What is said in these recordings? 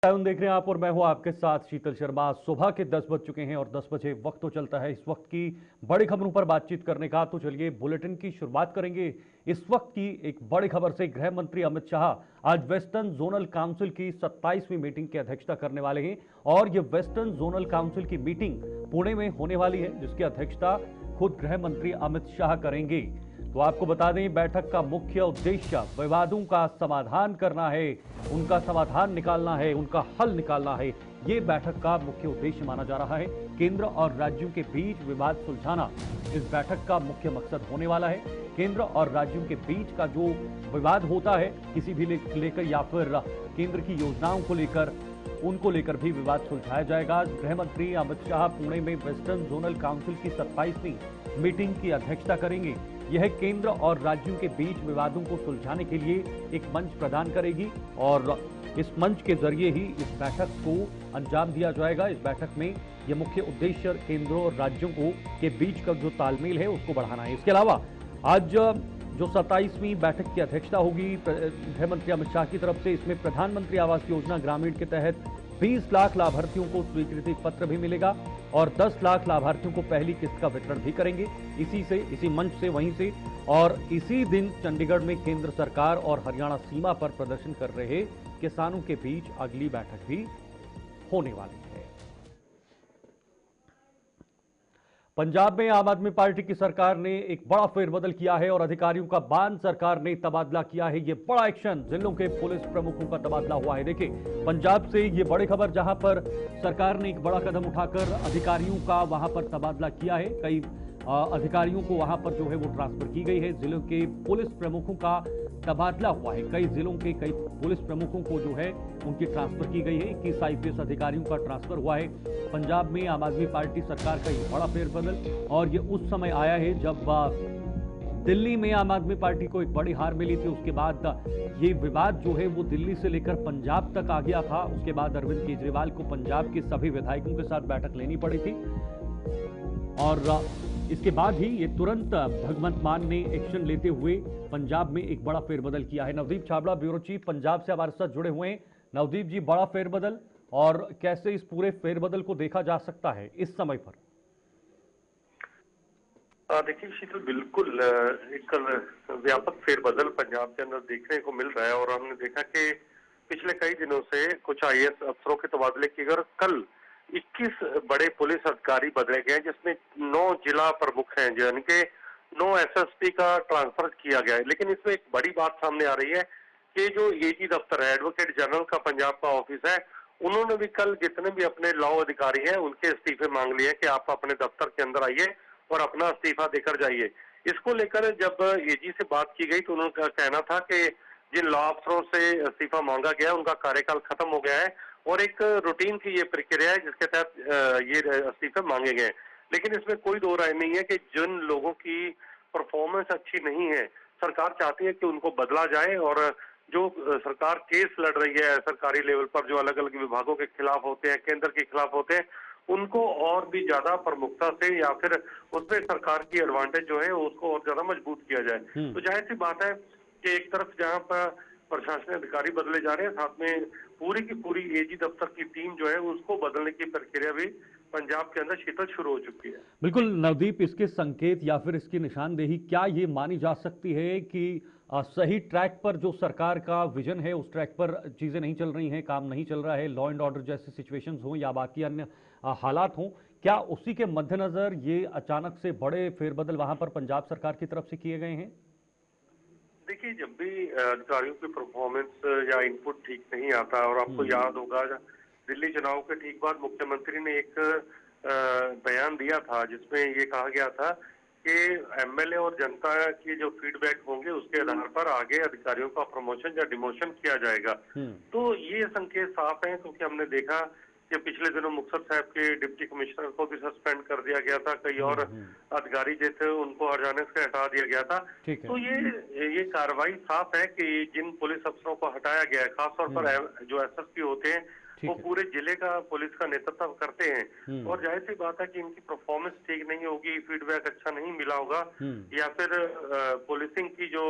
Time देख रहे हैं आप और मैं हूं आपके साथ शीतल शर्मा। सुबह के 10 बज चुके हैं और 10 बजे वक्त तो चलता है इस वक्त की बड़ी खबरों पर बातचीत करने का। तो चलिए बुलेटिन की शुरुआत करेंगे इस वक्त की एक बड़ी खबर से। गृह मंत्री अमित शाह आज वेस्टर्न जोनल काउंसिल की 27वीं मीटिंग की अध्यक्षता करने वाले हैं और यह वेस्टर्न जोनल काउंसिल की मीटिंग पुणे में होने वाली है, जिसकी अध्यक्षता खुद गृह मंत्री अमित शाह करेंगे। तो आपको बता दें, बैठक का मुख्य उद्देश्य विवादों का समाधान करना है, उनका समाधान निकालना है, उनका हल निकालना है। ये बैठक का मुख्य उद्देश्य माना जा रहा है। केंद्र और राज्यों के बीच विवाद सुलझाना इस बैठक का मुख्य मकसद होने वाला है। केंद्र और राज्यों के बीच का जो विवाद होता है किसी भी लेकर या फिर केंद्र की योजनाओं को लेकर, उनको लेकर भी विवाद सुलझाया जाएगा। गृह मंत्री अमित शाह पुणे में वेस्टर्न जोनल काउंसिल की 27वीं मीटिंग की अध्यक्षता करेंगे। यह केंद्र और राज्यों के बीच विवादों को सुलझाने के लिए एक मंच प्रदान करेगी और इस मंच के जरिए ही इस बैठक को अंजाम दिया जाएगा। इस बैठक में यह मुख्य उद्देश्य केंद्र और राज्यों को के बीच का जो तालमेल है उसको बढ़ाना है। इसके अलावा आज जो 27वीं बैठक की अध्यक्षता होगी गृह मंत्री अमित शाह की तरफ से, इसमें प्रधानमंत्री आवास योजना ग्रामीण के तहत 20 लाख लाभार्थियों को स्वीकृति पत्र भी मिलेगा और 10 लाख लाभार्थियों को पहली किस्त का वितरण भी करेंगे इसी मंच से, वहीं से। और इसी दिन चंडीगढ़ में केंद्र सरकार और हरियाणा सीमा पर प्रदर्शन कर रहे किसानों के बीच अगली बैठक भी होने वाली है। पंजाब में आम आदमी पार्टी की सरकार ने एक बड़ा फेरबदल किया है और अधिकारियों का बान सरकार ने तबादला किया है। यह बड़ा एक्शन, जिलों के पुलिस प्रमुखों का तबादला हुआ है। देखिए पंजाब से ये बड़ी खबर, जहां पर सरकार ने एक बड़ा कदम उठाकर अधिकारियों का वहां पर तबादला किया है। कई अधिकारियों को वहां पर जो है वो ट्रांसफर की गई है। जिलों के पुलिस प्रमुखों का तबादला हुआ है। कई जिलों के कई पुलिस प्रमुखों को जो है उनकी ट्रांसफर की गई है। 21 आईपीएस अधिकारियों का ट्रांसफर हुआ है। पंजाब में आम आदमी पार्टी सरकार का ये बड़ा फेरबदल, और ये उस समय आया है जब दिल्ली में आम आदमी पार्टी को एक बड़ी हार मिली थी। उसके बाद ये विवाद जो है वो दिल्ली से लेकर पंजाब तक आ गया था। उसके बाद अरविंद केजरीवाल को पंजाब के सभी विधायकों के साथ बैठक लेनी पड़ी थी और इसके बाद ही ये तुरंत भगवंत मान ने एक्शन लेते हुए पंजाब में एक बड़ा फेरबदल किया है। नवदीप छाबड़ा, ब्यूरो चीफ, पंजाब से हमारे साथ जुड़े हुए हैं। नवदीप जी, बड़ा फेरबदल, और कैसे इस पूरे फेरबदल को देखा जा सकता है इस समय पर? देखिए शीतल, बिल्कुल एक व्यापक फेरबदल पंजाब के अंदर देखने को मिल रहा है और हमने देखा कि पिछले कई दिनों से कुछ आईएएस अफसरों के तबादले किए गए और कल 21 बड़े पुलिस अधिकारी बदले गए, जिसमें 9 जिला प्रमुख हैं, यानी कि 9 एसएसपी का ट्रांसफर किया गया है। लेकिन इसमें एक बड़ी बात सामने आ रही है कि जो एजी दफ्तर है, एडवोकेट जनरल का पंजाब का ऑफिस है, उन्होंने भी कल जितने भी अपने लॉ अधिकारी हैं उनके इस्तीफे मांग लिए कि आप अपने दफ्तर के अंदर आइए और अपना इस्तीफा देकर जाइए। इसको लेकर जब एजी से बात की गई तो उनका कहना था कि जिन लॉ अफसरों से इस्तीफा मांगा गया उनका कार्यकाल खत्म हो गया है और एक रूटीन की ये प्रक्रिया है जिसके तहत ये इस्तीफे मांगे गए। लेकिन इसमें कोई दो राय नहीं है कि जिन लोगों की परफॉर्मेंस अच्छी नहीं है, सरकार चाहती है कि उनको बदला जाए और जो सरकार केस लड़ रही है सरकारी लेवल पर, जो अलग अलग विभागों के खिलाफ होते हैं, केंद्र के खिलाफ होते हैं, उनको और भी ज्यादा प्रमुखता से या फिर उसमें सरकार की एडवांटेज जो है उसको और ज्यादा मजबूत किया जाए। तो जाहिर सी बात है कि एक तरफ जहां पर प्रशासनिक अधिकारी बदले जा रहे हैं, साथ में पूरी की पूरी एजी दफ्तर की टीम जो है उसको बदलने की प्रक्रिया भी पंजाब के अंदर शीतल शुरू हो चुकी है। बिल्कुल नवदीप, इसके संकेत या फिर इसकी निशानदेही क्या ये मानी जा सकती है कि सही ट्रैक पर जो सरकार का विजन है उस ट्रैक पर चीजें नहीं चल रही हैं, काम नहीं चल रहा है, लॉ एंड ऑर्डर जैसे सिचुएशंस हो या बाकी अन्य हालात हों, क्या उसी के मद्देनजर ये अचानक से बड़े फेरबदल वहां पर पंजाब सरकार की तरफ से किए गए हैं? देखिए, जब भी अधिकारियों की परफॉर्मेंस या इनपुट ठीक नहीं आता, और आपको याद होगा दिल्ली चुनाव के ठीक बाद मुख्यमंत्री ने एक बयान दिया था जिसमें ये कहा गया था कि एमएलए और जनता की जो फीडबैक होंगे उसके आधार पर आगे अधिकारियों का प्रमोशन या डिमोशन किया जाएगा। तो ये संकेत साफ है, क्योंकि हमने देखा कि पिछले दिनों मुक्तसर साहब के डिप्टी कमिश्नर को भी सस्पेंड कर दिया गया था, कई और अधिकारी जो थे उनको हटाने से हटा दिया गया था। तो ये कार्रवाई साफ है कि जिन पुलिस अफसरों को हटाया गया है, खासतौर पर जो एसएसपी होते हैं, ठीक वो है। पूरे जिले का पुलिस का नेतृत्व करते हैं हम्म। और जाहिर सी बात है कि इनकी परफॉर्मेंस ठीक नहीं होगी, फीडबैक अच्छा नहीं मिला होगा हम्म। या फिर पुलिसिंग की जो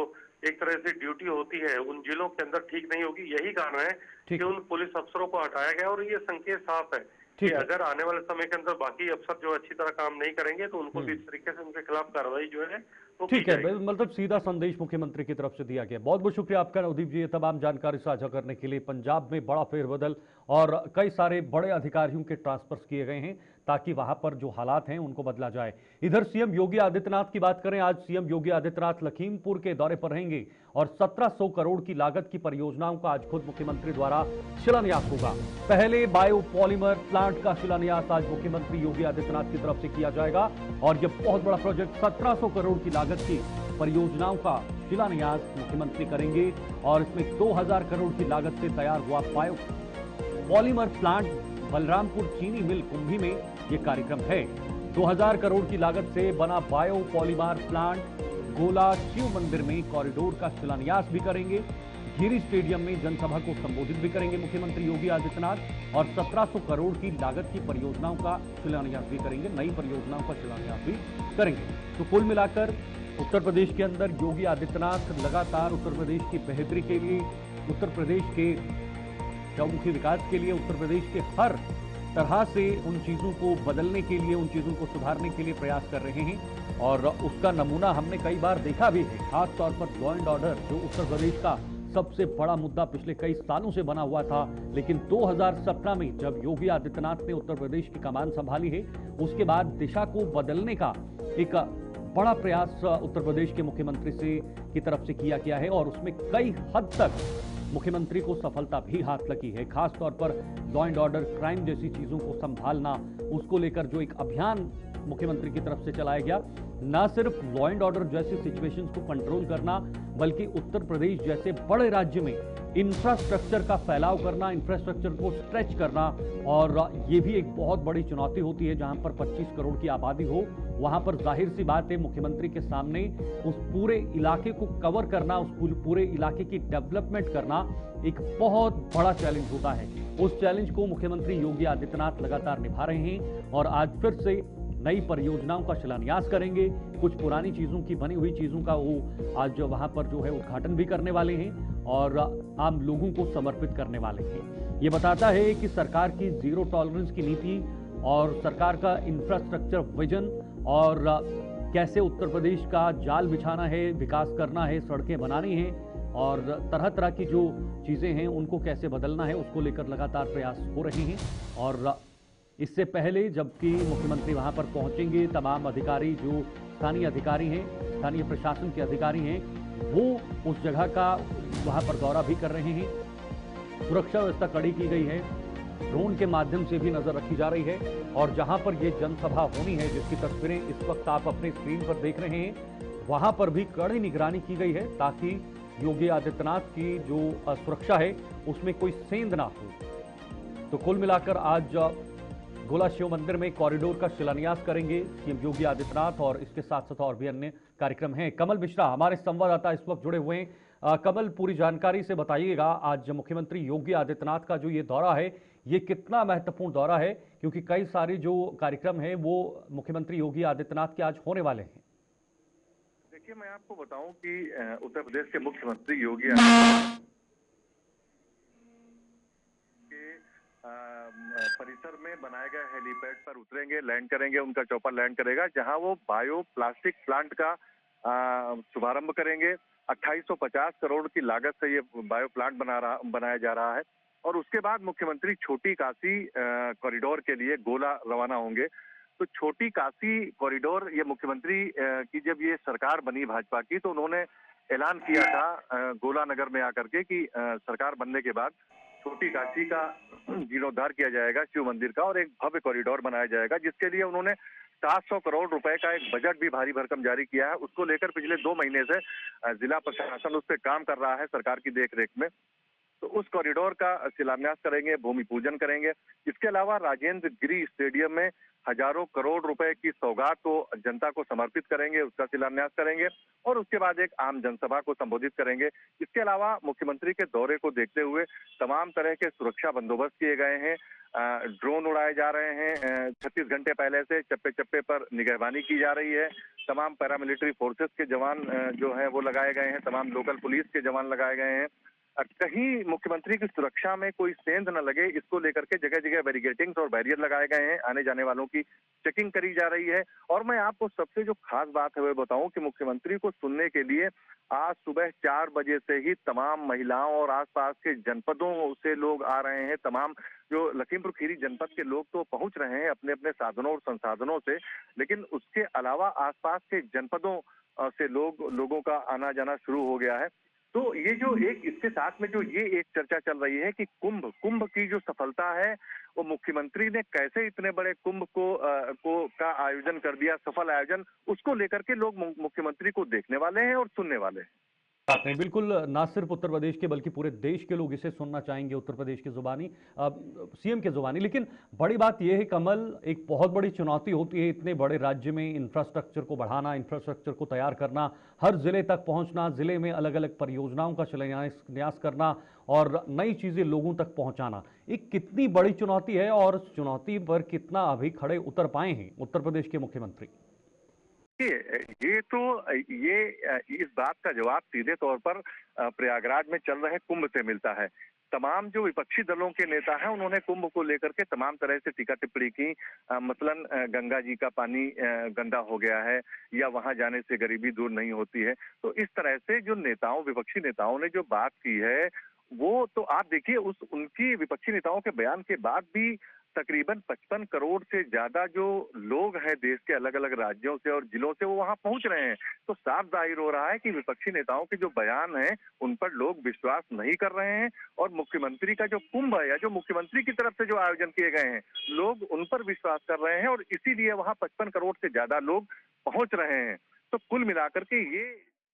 एक तरह से ड्यूटी होती है उन जिलों के अंदर ठीक नहीं होगी। यही कारण है कि ठीक है। उन पुलिस अफसरों को हटाया गया और ये संकेत साफ है कि ठीक है। अगर आने वाले समय के अंदर बाकी अफसर जो अच्छी तरह काम नहीं करेंगे तो उनको भी हम्म। इस तरीके से उनके खिलाफ कार्रवाई जो है वो की ठीक है, जाएगी। मतलब सीधा संदेश मुख्यमंत्री की तरफ से दिया गया। बहुत बहुत शुक्रिया आपका नवदीप जी, ये तमाम जानकारी साझा करने के लिए। पंजाब में बड़ा फेरबदल और कई सारे बड़े अधिकारियों के ट्रांसफर्स किए गए हैं ताकि वहां पर जो हालात हैं उनको बदला जाए। इधर सीएम योगी आदित्यनाथ की बात करें, आज सीएम योगी आदित्यनाथ लखीमपुर के दौरे पर रहेंगे और 1700 करोड़ की लागत की परियोजनाओं का आज खुद मुख्यमंत्री द्वारा शिलान्यास होगा। पहले बायोपॉलीमर प्लांट का शिलान्यास आज मुख्यमंत्री योगी आदित्यनाथ की तरफ से किया जाएगा और यह बहुत बड़ा प्रोजेक्ट 1700 करोड़ की लागत की परियोजनाओं का शिलान्यास मुख्यमंत्री करेंगे और इसमें 2000 करोड़ की लागत से तैयार हुआ बायो पॉलीमर प्लांट बलरामपुर चीनी मिल कुंभी में यह कार्यक्रम है। 2000 करोड़ की लागत से बना बायो पॉलीमर प्लांट गोला शिव मंदिर में कॉरिडोर का शिलान्यास भी करेंगे। गिरी स्टेडियम में जनसभा को संबोधित भी करेंगे मुख्यमंत्री योगी आदित्यनाथ और 1700 करोड़ की लागत की परियोजनाओं का शिलान्यास भी करेंगे, नई परियोजनाओं का शिलान्यास भी करेंगे। तो कुल मिलाकर उत्तर प्रदेश के अंदर योगी आदित्यनाथ लगातार उत्तर प्रदेश की बेहतरी के लिए, उत्तर प्रदेश के चौमुखी विकास के लिए, उत्तर प्रदेश के हर तरह से उन चीजों को बदलने के लिए, उन चीजों को सुधारने के लिए प्रयास कर रहे हैं और उसका नमूना हमने कई बार देखा भी है। खासतौर पर लॉ एंड ऑर्डर जो उत्तर प्रदेश का सबसे बड़ा मुद्दा पिछले कई सालों से बना हुआ था, लेकिन 2017 में जब योगी आदित्यनाथ ने उत्तर प्रदेश की कमान संभाली है, उसके बाद दिशा को बदलने का एक बड़ा प्रयास उत्तर प्रदेश के मुख्यमंत्री से की तरफ से किया गया है और उसमें कई हद तक मुख्यमंत्री को सफलता भी हाथ लगी है। खासतौर पर लॉ एंड ऑर्डर, क्राइम जैसी चीजों को संभालना, उसको लेकर जो एक अभियान मुख्यमंत्री की तरफ से चलाया गया, न सिर्फ लॉ एंड ऑर्डर जैसी सिचुएशंस को कंट्रोल करना, बल्कि उत्तर प्रदेश जैसे बड़े राज्य में इंफ्रास्ट्रक्चर का फैलाव करना, इंफ्रास्ट्रक्चर को स्ट्रेच करना। और ये भी एक बहुत बड़ी चुनौती होती है जहां पर 25 करोड़ की आबादी हो, वहां पर जाहिर सी बात है मुख्यमंत्री के सामने उस पूरे इलाके को कवर करना, उस पूरे इलाके की डेवलपमेंट करना एक बहुत बड़ा चैलेंज होता है। उस चैलेंज को मुख्यमंत्री योगी आदित्यनाथ लगातार निभा रहे हैं और आज फिर से नई परियोजनाओं का शिलान्यास करेंगे। कुछ पुरानी चीजों की, बनी हुई चीजों का वो आज वहां पर जो है उद्घाटन भी करने वाले हैं और आम लोगों को समर्पित करने वाले हैं। ये बताता है कि सरकार की जीरो टॉलरेंस की नीति और सरकार का इंफ्रास्ट्रक्चर विजन और कैसे उत्तर प्रदेश का जाल बिछाना है, विकास करना है, सड़कें बनानी है और तरह तरह की जो चीजें हैं उनको कैसे बदलना है, उसको लेकर लगातार प्रयास हो रहे हैं। और इससे पहले जबकि मुख्यमंत्री वहां पर पहुंचेंगे, तमाम अधिकारी जो स्थानीय अधिकारी हैं, स्थानीय प्रशासन के अधिकारी हैं, वो उस जगह का वहां पर दौरा भी कर रहे हैं। सुरक्षा व्यवस्था कड़ी की गई है, ड्रोन के माध्यम से भी नजर रखी जा रही है और जहां पर यह जनसभा होनी है, जिसकी तस्वीरें इस वक्त आप अपने स्क्रीन पर देख रहे हैं, वहां पर भी कड़ी निगरानी की गई है ताकि योगी आदित्यनाथ की जो सुरक्षा है उसमें कोई सेंध ना हो। तो कुल मिलाकर आज गोला शिव मंदिर में कॉरिडोर का शिलान्यास करेंगे सीएम योगी आदित्यनाथ और इसके साथ साथ और भी अन्य कार्यक्रम हैं। कमल मिश्रा हमारे संवाददाता इस वक्त जुड़े हुए हैं। कमल, पूरी जानकारी से बताइएगा, आज मुख्यमंत्री योगी आदित्यनाथ का जो ये दौरा है, ये कितना महत्वपूर्ण दौरा है, क्योंकि कई सारे जो कार्यक्रम हैं वो मुख्यमंत्री योगी आदित्यनाथ के आज होने वाले हैं। देखिए, मैं आपको बताऊं कि उत्तर प्रदेश के मुख्यमंत्री योगी आदित्यनाथ परिसर में बनाए गए हेलीपैड पर उतरेंगे, लैंड करेंगे, उनका चॉपर लैंड करेगा, जहां वो बायो प्लास्टिक प्लांट का शुभारंभ करेंगे। 2850 करोड़ की लागत से ये बायो प्लांट बनाया जा रहा है और उसके बाद मुख्यमंत्री छोटी काशी कॉरिडोर के लिए गोला रवाना होंगे। तो छोटी काशी कॉरिडोर, ये मुख्यमंत्री की जब ये सरकार बनी भाजपा की, तो उन्होंने ऐलान किया था गोला नगर में आकर के कि सरकार बनने के बाद छोटी काशी का जीर्णोद्धार किया जाएगा, शिव मंदिर का, और एक भव्य कॉरिडोर बनाया जाएगा, जिसके लिए उन्होंने 700 करोड़ रुपए का एक बजट भी भारी भरकम जारी किया है। उसको लेकर पिछले 2 महीने से जिला प्रशासन उस पर काम कर रहा है सरकार की देखरेख में। तो उस कॉरिडोर का शिलान्यास करेंगे, भूमि पूजन करेंगे। इसके अलावा राजेंद्र गिरी स्टेडियम में हजारों करोड़ रुपए की सौगात को जनता को समर्पित करेंगे, उसका शिलान्यास करेंगे और उसके बाद एक आम जनसभा को संबोधित करेंगे। इसके अलावा मुख्यमंत्री के दौरे को देखते हुए तमाम तरह के सुरक्षा बंदोबस्त किए गए हैं। ड्रोन उड़ाए जा रहे हैं। 36 घंटे पहले से चप्पे चप्पे पर निगहबानी की जा रही है। तमाम पैरामिलिट्री फोर्सेस के जवान जो है वो लगाए गए हैं, तमाम लोकल पुलिस के जवान लगाए गए हैं। कहीं मुख्यमंत्री की सुरक्षा में कोई सेंध न लगे, इसको लेकर के जगह जगह बैरिकेडिंग्स और बैरियर लगाए गए हैं। आने जाने वालों की चेकिंग करी जा रही है। और मैं आपको सबसे जो खास बात है वो बताऊं कि मुख्यमंत्री को सुनने के लिए आज सुबह 4 बजे से ही तमाम महिलाओं और आसपास के जनपदों से लोग आ रहे हैं। तमाम जो लखीमपुर खीरी जनपद के लोग तो पहुंच रहे हैं अपने अपने साधनों और संसाधनों से, लेकिन उसके अलावा आसपास के जनपदों से लोगों का आना जाना शुरू हो गया है। तो ये जो एक इसके साथ में जो ये एक चर्चा चल रही है कि कुंभ की जो सफलता है वो मुख्यमंत्री ने कैसे इतने बड़े कुंभ का आयोजन कर दिया, सफल आयोजन, उसको लेकर के लोग मुख्यमंत्री को देखने वाले हैं और सुनने वाले हैं। बात नहीं, बिल्कुल ना सिर्फ उत्तर प्रदेश के बल्कि पूरे देश के लोग इसे सुनना चाहेंगे उत्तर प्रदेश की जुबानी, सीएम के जुबानी। लेकिन बड़ी बात यह है कमल, एक बहुत बड़ी चुनौती होती है इतने बड़े राज्य में इंफ्रास्ट्रक्चर को बढ़ाना, इंफ्रास्ट्रक्चर को तैयार करना, हर जिले तक पहुंचना, जिले में अलग अलग परियोजनाओं का शिलान्यास करना और नई चीजें लोगों तक पहुंचाना। एक कितनी बड़ी चुनौती है और चुनौती पर कितना अभी खड़े उतर पाए हैं उत्तर प्रदेश के मुख्यमंत्री? ये इस बात का जवाब सीधे तौर पर प्रयागराज में चल रहे कुंभ से मिलता है। तमाम जो विपक्षी दलों के नेता हैं उन्होंने कुंभ को लेकर के तमाम तरह से टीका टिप्पणी की। मसलन गंगा जी का पानी गंदा हो गया है या वहां जाने से गरीबी दूर नहीं होती है। तो इस तरह से जो विपक्षी नेताओं ने जो बात की है वो तो आप देखिए उनकी विपक्षी नेताओं के बयान के बाद भी तकरीबन 55 करोड़ से ज्यादा जो लोग हैं देश के अलग अलग राज्यों से और जिलों से वो वहां पहुंच रहे हैं। तो साफ जाहिर हो रहा है कि विपक्षी नेताओं के जो बयान हैं उन पर लोग विश्वास नहीं कर रहे हैं और मुख्यमंत्री का जो कुंभ है या जो मुख्यमंत्री की तरफ से जो आयोजन किए गए हैं लोग उन पर विश्वास कर रहे हैं और इसीलिए वहां 55 करोड़ से ज्यादा लोग पहुंच रहे हैं। तो कुल मिलाकर के ये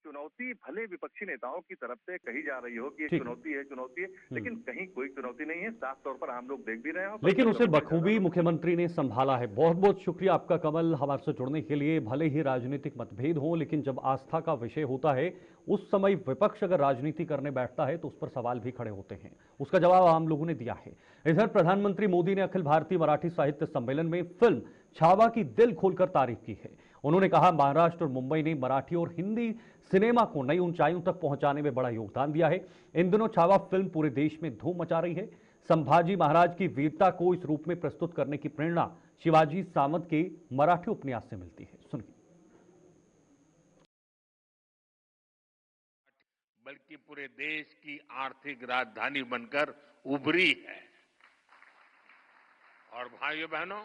चुनौती भले विपक्षी नेताओं की तरफ से कही जा रही हो कि चुनौती है, लेकिन कहीं कोई चुनौती नहीं है। साफ तौर पर हम लोग देख भी रहे हैं, लेकिन उसे बखूबी मुख्यमंत्री ने संभाला है। बहुत बहुत शुक्रिया आपका कमल, हमारे से जुड़ने के लिए। भले ही राजनीतिक मतभेद हो, लेकिन जब आस्था का विषय होता है उस समय विपक्ष अगर राजनीति करने बैठता है तो उस पर सवाल भी खड़े होते हैं। उसका जवाब आम लोगों ने दिया है। इधर प्रधानमंत्री मोदी ने अखिल भारतीय मराठी साहित्य सम्मेलन में फिल्म छावा की दिल खोलकर तारीफ की है। उन्होंने कहा महाराष्ट्र और मुंबई ने मराठी और हिंदी सिनेमा को नई ऊंचाइयों तक पहुंचाने में बड़ा योगदान दिया है। इन दिनों छावा फिल्म पूरे देश में धूम मचा रही है। संभाजी महाराज की वीरता को इस रूप में प्रस्तुत करने की प्रेरणा शिवाजी सावंत के मराठी उपन्यास से मिलती है। सुनिए। बल्कि पूरे देश की आर्थिक राजधानी बनकर उभरी है। और भाइयों बहनों,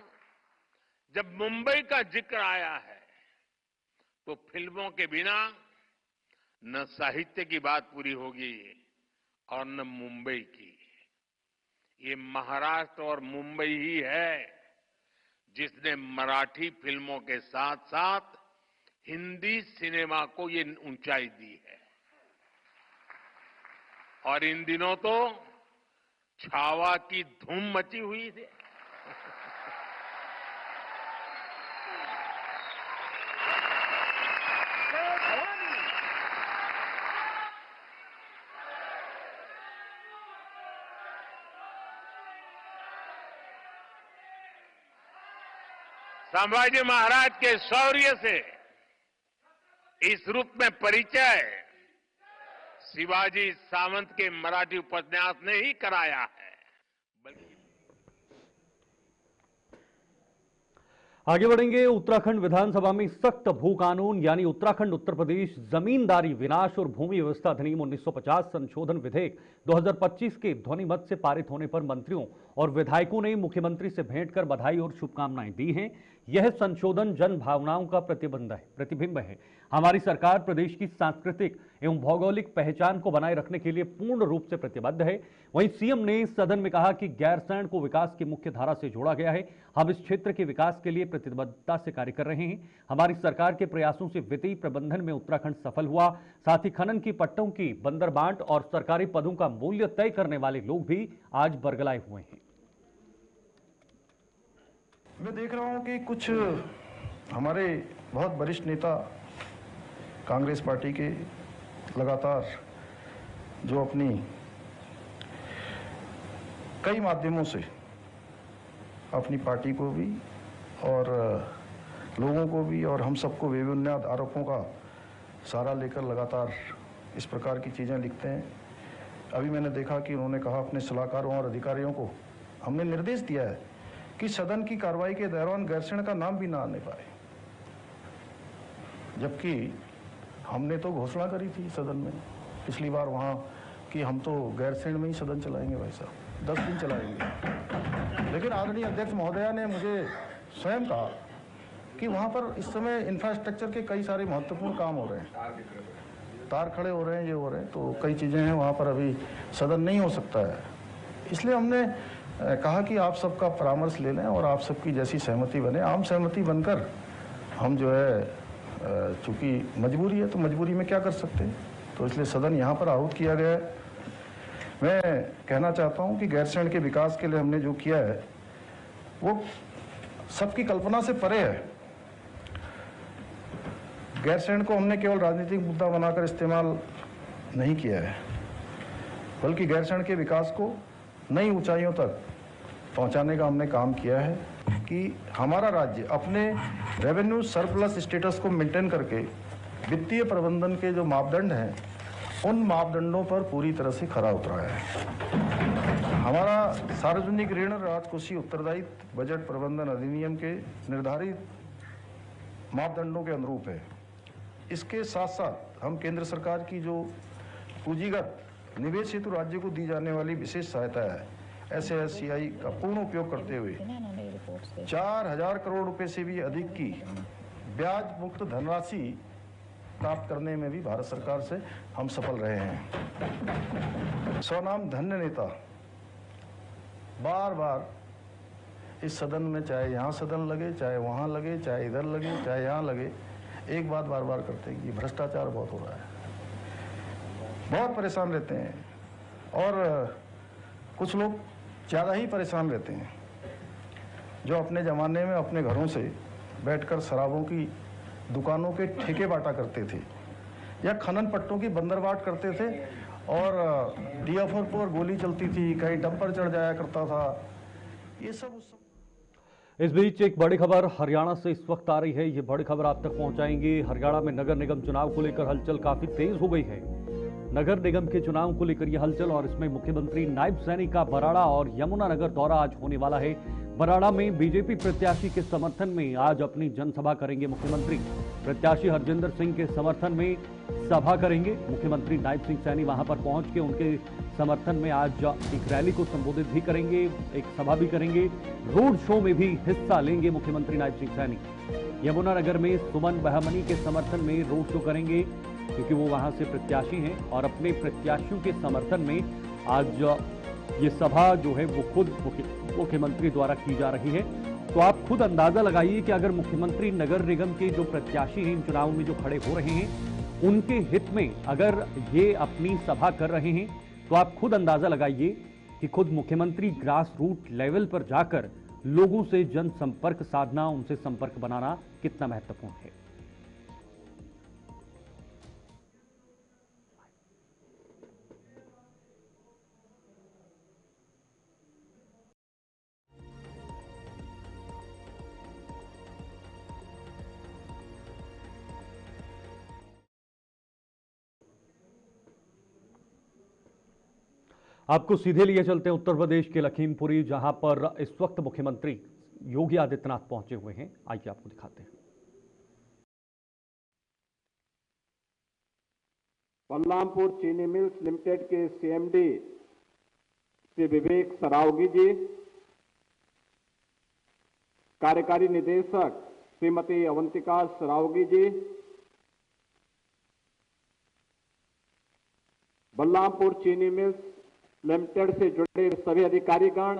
जब मुंबई का जिक्र आया है तो फिल्मों के बिना न साहित्य की बात पूरी होगी और न मुंबई की। ये महाराष्ट्र और मुंबई ही है जिसने मराठी फिल्मों के साथ साथ हिंदी सिनेमा को ये ऊंचाई दी है। और इन दिनों तो छावा की धूम मची हुई थी। संभाजी महाराज के शौर्य से इस रूप में परिचय शिवाजी सावंत के मराठी उपन्यास ने ही कराया है। आगे बढ़ेंगे। उत्तराखंड विधानसभा में सख्त भू कानून यानी उत्तराखंड उत्तर प्रदेश जमींदारी विनाश और भूमि व्यवस्था अधिनियम 1950 संशोधन विधेयक 2025 के ध्वनिमत से पारित होने पर मंत्रियों और विधायकों ने मुख्यमंत्री से भेंट कर बधाई और शुभकामनाएं दी हैं। यह संशोधन जन भावनाओं का प्रतिबिंब है। हमारी सरकार प्रदेश की सांस्कृतिक एवं भौगोलिक पहचान को बनाए रखने के लिए पूर्ण रूप से प्रतिबद्ध है। वहीं सीएम ने सदन में कहा कि गैरसैंण को विकास की मुख्य धारा से जोड़ा गया है। हम इस क्षेत्र के विकास के लिए प्रतिबद्धता से कार्य कर रहे हैं। हमारी सरकार के प्रयासों से वित्तीय प्रबंधन में उत्तराखंड सफल हुआ। साथ ही खनन की पट्टों की बंदर बांट और सरकारी पदों का मूल्य तय करने वाले लोग भी आज बरगलाए हुए हैं। मैं देख रहा हूं कि कुछ हमारे बहुत वरिष्ठ नेता कांग्रेस पार्टी के लगातार जो अपनी कई माध्यमों से अपनी पार्टी को भी और लोगों को भी और हम सबको बेबुनियाद आरोपों का सहारा लेकर लगातार इस प्रकार की चीज़ें लिखते हैं। अभी मैंने देखा कि उन्होंने कहा अपने सलाहकारों और अधिकारियों को हमने निर्देश दिया है कि सदन की कार्रवाई के दौरान गैरसैंण का नाम भी ना आने पाए, जबकि हमने तो घोषणा करी थी सदन में पिछली बार वहाँ कि हम तो गैरसैंण में ही सदन चलाएंगे भाई साहब, 10 दिन चलाएंगे। लेकिन आदरणीय अध्यक्ष महोदया ने मुझे स्वयं कहा कि वहाँ पर इस समय इंफ्रास्ट्रक्चर के कई सारे महत्वपूर्ण काम हो रहे हैं, तार खड़े हो रहे हैं, ये हो रहे हैं, तो कई चीज़ें हैं वहाँ पर, अभी सदन नहीं हो सकता है। इसलिए हमने कहा कि आप सबका परामर्श ले लें और आप सबकी जैसी सहमति बने, आम सहमति बनकर हम जो है, चूँकि मजबूरी है तो मजबूरी में क्या कर सकते हैं, तो इसलिए सदन यहाँ पर आहूत किया गया है। मैं कहना चाहता हूँ कि गैरसैंण के विकास के लिए हमने जो किया है वो सबकी कल्पना से परे है। गैरसैंण को हमने केवल राजनीतिक मुद्दा बनाकर इस्तेमाल नहीं किया है, बल्कि गैरसैंण के विकास को नई ऊंचाइयों तक पहुंचाने का हमने काम किया है कि हमारा राज्य अपने रेवेन्यू सरप्लस स्टेटस को मेंटेन करके वित्तीय प्रबंधन के जो मापदंड हैं उन मापदंडों पर पूरी तरह से खरा उतरा है। हमारा सार्वजनिक ऋण राजकोषीय उत्तरदायित्व बजट प्रबंधन अधिनियम के निर्धारित मापदंडों के अनुरूप है। इसके साथ साथ हम केंद्र सरकार की जो पूंजीगत निवेश हेतु राज्य को दी जाने वाली विशेष सहायता है SASCI का पूर्ण उपयोग करते हुए 4000 करोड़ रुपए से भी अधिक की ब्याज मुक्त धनराशि प्राप्त करने में भी भारत सरकार से हम सफल रहे हैं। स्वनाम धन्य नेता बार बार इस सदन में, चाहे यहाँ सदन लगे, चाहे वहाँ लगे, चाहे इधर लगे, चाहे यहाँ लगे, एक बात बार बार करते हैं कि भ्रष्टाचार बहुत हो रहा है, बहुत परेशान रहते हैं और कुछ लोग ज़्यादा ही परेशान रहते हैं जो अपने ज़माने में अपने घरों से बैठकर शराबों की दुकानों के ठेके बांटा करते थे या खनन पट्टों की बंदरबाट करते थे और DFR पर गोली चलती थी, कहीं डंपर चढ़ जाया करता था, ये सब उस इस बीच एक बड़ी खबर हरियाणा से इस वक्त आ रही है। ये बड़ी खबर आप तक पहुंचाएंगे। हरियाणा में नगर निगम चुनाव को लेकर हलचल काफी तेज हो गई है। नगर निगम के चुनाव को लेकर यह हलचल और इसमें मुख्यमंत्री नायब सैनी का बराड़ा और यमुनानगर दौरा आज होने वाला है। बराड़ा में बीजेपी प्रत्याशी के समर्थन में आज अपनी जनसभा करेंगे मुख्यमंत्री। प्रत्याशी हरजिंदर सिंह के समर्थन में सभा करेंगे मुख्यमंत्री। नायब सिंह सैनी वहां पर पहुंच के उनके समर्थन में आज एक रैली को संबोधित भी करेंगे, एक सभा भी करेंगे, रोड शो में भी हिस्सा लेंगे मुख्यमंत्री नायब सिंह सैनी। यमुनानगर में सुमन बहमनी के समर्थन में रोड शो करेंगे क्योंकि वो वहां से प्रत्याशी हैं और अपने प्रत्याशियों के समर्थन में आज ये सभा जो है वो खुद मुख्यमंत्री द्वारा की जा रही है। तो आप खुद अंदाजा लगाइए कि अगर मुख्यमंत्री नगर निगम के जो प्रत्याशी हैं इन चुनाव में जो खड़े हो रहे हैं उनके हित में अगर ये अपनी सभा कर रहे हैं तो आप खुद अंदाजा लगाइए कि खुद मुख्यमंत्री ग्रास रूट लेवल पर जाकर लोगों से जनसंपर्क साधना, उनसे संपर्क बनाना कितना महत्वपूर्ण है। आपको सीधे लिए चलते हैं उत्तर प्रदेश के लखीमपुरी, जहां पर इस वक्त मुख्यमंत्री योगी आदित्यनाथ पहुंचे हुए हैं। आइए आपको दिखाते हैं। बलरामपुर चीनी मिल्स लिमिटेड के CMD श्री विवेक सरावगी जी, कार्यकारी निदेशक श्रीमती अवंतिका सरावगी जी, बलरामपुर चीनी मिल्स लिमिटेड से जुड़े सभी अधिकारीगण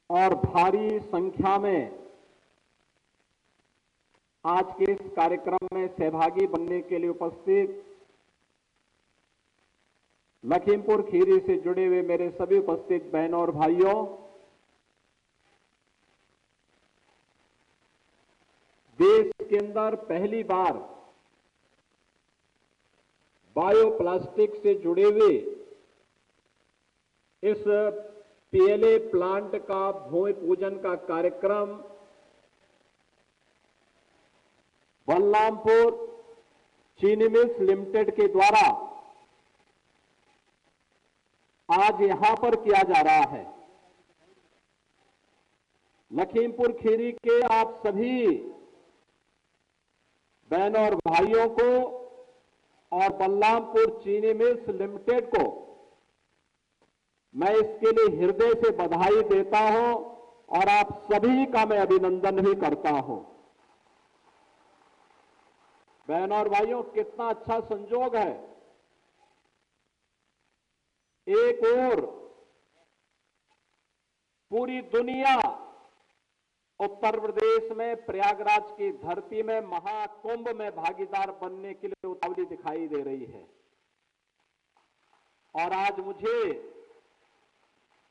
और भारी संख्या में आज के इस कार्यक्रम में सहभागी बनने के लिए उपस्थित लखीमपुर खीरी से जुड़े हुए मेरे सभी उपस्थित बहनों और भाइयों, देश के अंदर पहली बार बायोप्लास्टिक से जुड़े हुए इस पीएलए प्लांट का भूमि पूजन का कार्यक्रम बलरामपुर चीनी मिल्स लिमिटेड के द्वारा आज यहां पर किया जा रहा है। लखीमपुर खीरी के आप सभी बहनों और भाइयों को और बलरामपुर चीनी मिल्स लिमिटेड को मैं इसके लिए हृदय से बधाई देता हूं और आप सभी का मैं अभिनंदन भी करता हूं। बहनों और भाइयों, कितना अच्छा संजोग है। एक ओर पूरी दुनिया उत्तर प्रदेश में प्रयागराज की धरती में महाकुंभ में भागीदार बनने के लिए उतावली दिखाई दे रही है, और आज मुझे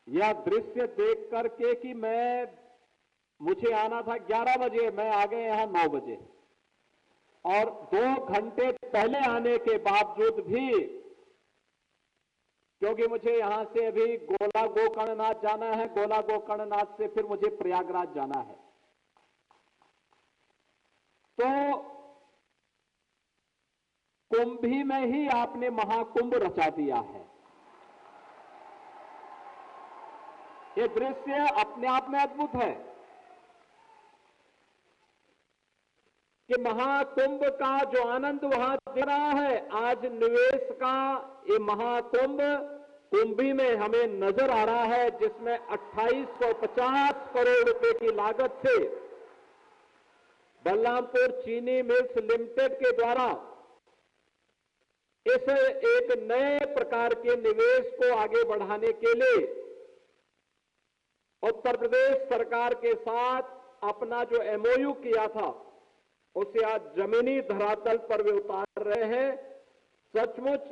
यह दृश्य देख करके कि मुझे आना था 11 बजे, मैं आ गए यहां 9 बजे, और 2 घंटे पहले आने के बावजूद भी, क्योंकि मुझे यहां से अभी गोला गोकर्णनाथ जाना है, गोला गोकर्णनाथ से फिर मुझे प्रयागराज जाना है, तो कुंभी में ही आपने महाकुंभ रचा दिया है। ये दृश्य अपने आप में अद्भुत है कि महाकुंभ का जो आनंद वहां दे रहा है, आज निवेश का ये महाकुंभ कुंभी में हमें नजर आ रहा है, जिसमें 2850 करोड़ रुपए की लागत से बलरामपुर चीनी मिल्स लिमिटेड के द्वारा इस एक नए प्रकार के निवेश को आगे बढ़ाने के लिए उत्तर प्रदेश सरकार के साथ अपना जो एमओयू किया था, उसे आज जमीनी धरातल पर वे उतार रहे हैं। सचमुच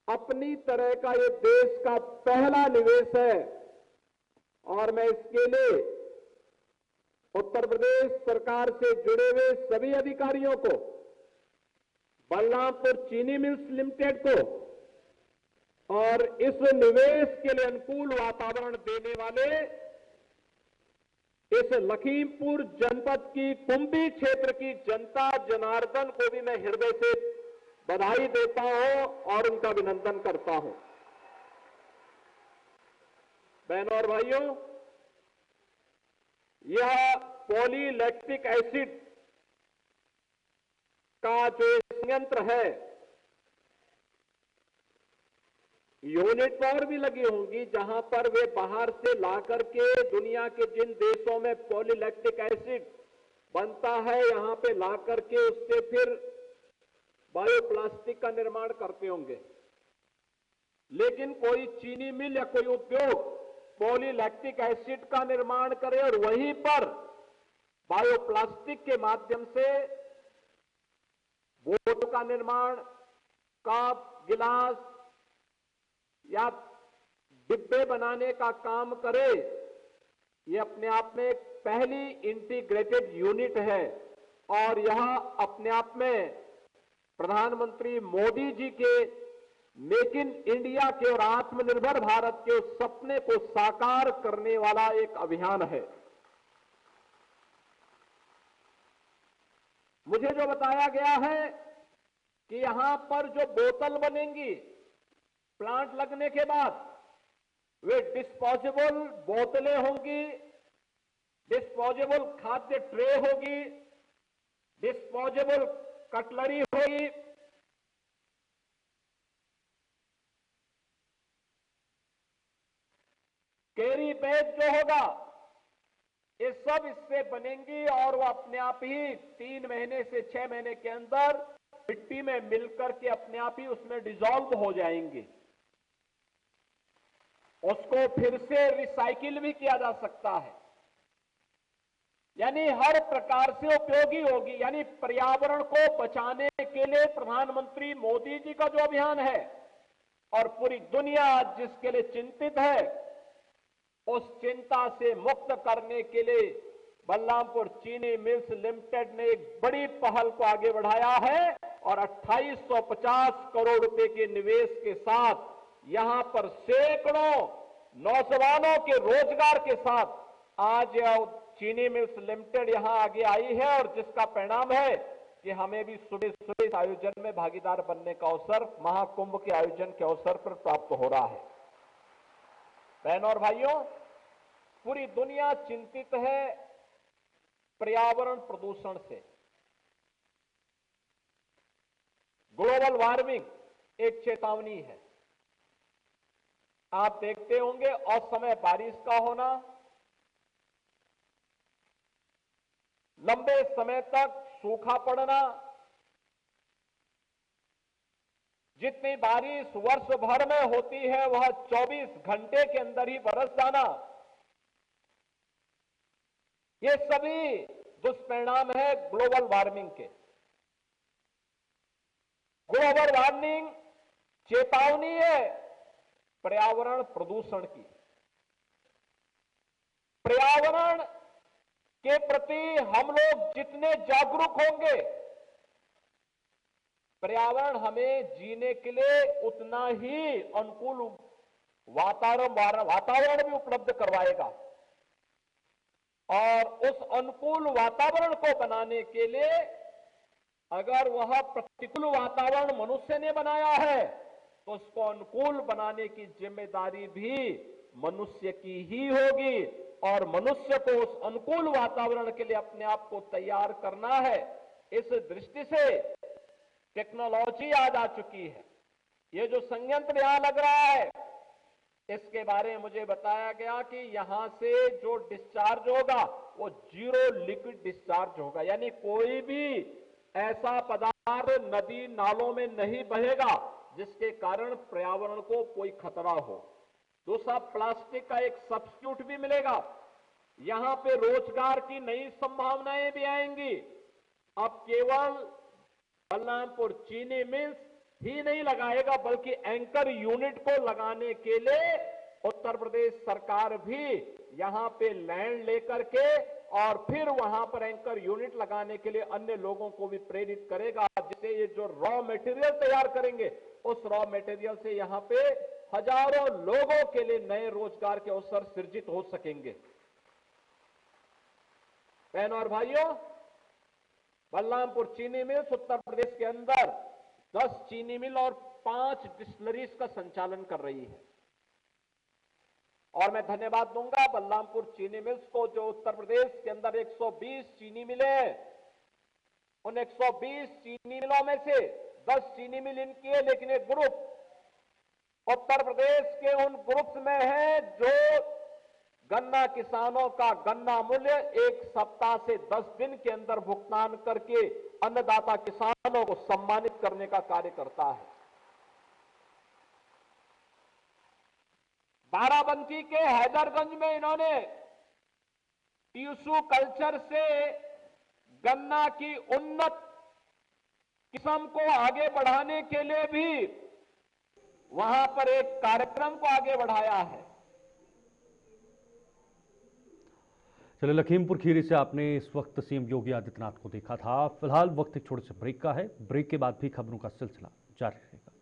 अपनी तरह का ये देश का पहला निवेश है, और मैं इसके लिए उत्तर प्रदेश सरकार से जुड़े हुए सभी अधिकारियों को, बलरामपुर चीनी मिल्स लिमिटेड को और इस निवेश के लिए अनुकूल वातावरण देने वाले इस लखीमपुर जनपद की कुंभी क्षेत्र की जनता जनार्दन को भी मैं हृदय से बधाई देता हूं और उनका अभिनंदन करता हूं। बहनों और भाइयों, यह पॉलीलैक्टिक एसिड का जो संयंत्र है, यूनिट और भी लगी होंगी जहां पर वे बाहर से ला करके दुनिया के जिन देशों में पॉलीलैक्टिक एसिड बनता है, यहां पे ला करके उससे फिर बायोप्लास्टिक का निर्माण करते होंगे। लेकिन कोई चीनी मिल या कोई उद्योग पॉलीलैक्टिक एसिड का निर्माण करे और वहीं पर बायोप्लास्टिक के माध्यम से बोतल का निर्माण, कप, गिलास या डिब्बे बनाने का काम करे, ये अपने आप में एक पहली इंटीग्रेटेड यूनिट है, और यह अपने आप में प्रधानमंत्री मोदी जी के मेक इन इंडिया के और आत्मनिर्भर भारत के उस सपने को साकार करने वाला एक अभियान है। मुझे जो बताया गया है कि यहां पर जो बोतल बनेंगी प्लांट लगने के बाद, वे डिस्पोजेबल बोतलें होंगी, डिस्पोजेबल खाद्य ट्रे होगी, डिस्पोजेबल कटलरी होगी, कैरी बैग जो होगा, ये सब इससे बनेंगी, और वो अपने आप ही 3 महीने महीने से 6 महीने के अंदर मिट्टी में मिलकर के अपने आप ही उसमें डिसॉल्व हो जाएंगे। उसको फिर से रिसाइकिल भी किया जा सकता है, यानी हर प्रकार से उपयोगी होगी। यानी पर्यावरण को बचाने के लिए प्रधानमंत्री मोदी जी का जो अभियान है और पूरी दुनिया आज जिसके लिए चिंतित है, उस चिंता से मुक्त करने के लिए बलरामपुर चीनी मिल्स लिमिटेड ने एक बड़ी पहल को आगे बढ़ाया है और 2850 करोड़ रुपए के निवेश के साथ यहां पर सैकड़ों नौजवानों के रोजगार के साथ आज चीनी मिल्स लिमिटेड यहां आगे आई है और जिसका परिणाम है कि हमें भी सुबह सुबह इस आयोजन में भागीदार बनने का अवसर महाकुंभ के आयोजन के अवसर पर प्राप्त हो रहा है। बहनों और भाइयों, पूरी दुनिया चिंतित है पर्यावरण प्रदूषण से। ग्लोबल वार्मिंग एक चेतावनी है। आप देखते होंगे असमय बारिश का होना, लंबे समय तक सूखा पड़ना, जितनी बारिश वर्ष भर में होती है वह 24 घंटे के अंदर ही बरस जाना, ये सभी दुष्परिणाम है ग्लोबल वार्मिंग के। ग्लोबल वार्मिंग चेतावनी है पर्यावरण प्रदूषण की। पर्यावरण के प्रति हम लोग जितने जागरूक होंगे, पर्यावरण हमें जीने के लिए उतना ही अनुकूल वातावरण भी उपलब्ध करवाएगा। और उस अनुकूल वातावरण को बनाने के लिए अगर वह प्रतिकूल वातावरण मनुष्य ने बनाया है तो उसको अनुकूल बनाने की जिम्मेदारी भी मनुष्य की ही होगी और मनुष्य को उस अनुकूल वातावरण के लिए अपने आप को तैयार करना है। इस दृष्टि से टेक्नोलॉजी आज आ चुकी है। ये जो संयंत्र यहां लग रहा है, इसके बारे में मुझे बताया गया कि यहां से जो डिस्चार्ज होगा वो जीरो लिक्विड डिस्चार्ज होगा, यानी कोई भी ऐसा पदार्थ नदी नालों में नहीं बहेगा जिसके कारण पर्यावरण को कोई खतरा हो। दूसरा, प्लास्टिक का एक सब्स्टिट्यूट भी मिलेगा। यहां पे रोजगार की नई संभावनाएं भी आएंगी। अब केवल बलरामपुर चीनी मिल्स ही नहीं लगाएगा बल्कि एंकर यूनिट को लगाने के लिए उत्तर प्रदेश सरकार भी यहां पे लैंड लेकर के और फिर वहां पर एंकर यूनिट लगाने के लिए अन्य लोगों को भी प्रेरित करेगा, जिससे ये जो रॉ मटेरियल तैयार करेंगे उस रॉ मटेरियल से यहां पे हजारों लोगों के लिए नए रोजगार के अवसर सृजित हो सकेंगे। बहनों और भाइयों, बलरामपुर चीनी मिल्स उत्तर प्रदेश के अंदर 10 चीनी मिल और 5 डिस्टिलरीज का संचालन कर रही है। और मैं धन्यवाद दूंगा बलरामपुर चीनी मिल्स को, जो उत्तर प्रदेश के अंदर 120 चीनी मिलें हैं, उन 120 चीनी मिलों में से 10 चीनी मिल इनकी है, लेकिन एक ग्रुप उत्तर प्रदेश के उन ग्रुप्स में है जो गन्ना किसानों का गन्ना मूल्य 1 सप्ताह से 10 दिन के अंदर भुगतान करके अन्नदाता किसानों को सम्मानित करने का कार्य करता है। बाराबंकी के हैदरगंज में इन्होंने टिश्यू कल्चर से गन्ना की उन्नत किस्म को आगे बढ़ाने के लिए भी वहां पर एक कार्यक्रम को आगे बढ़ाया है। चलिए, लखीमपुर खीरी से आपने इस वक्त सीएम योगी आदित्यनाथ को देखा था। फिलहाल वक्त एक छोटे से ब्रेक का है। ब्रेक के बाद भी खबरों का सिलसिला जारी रहेगा।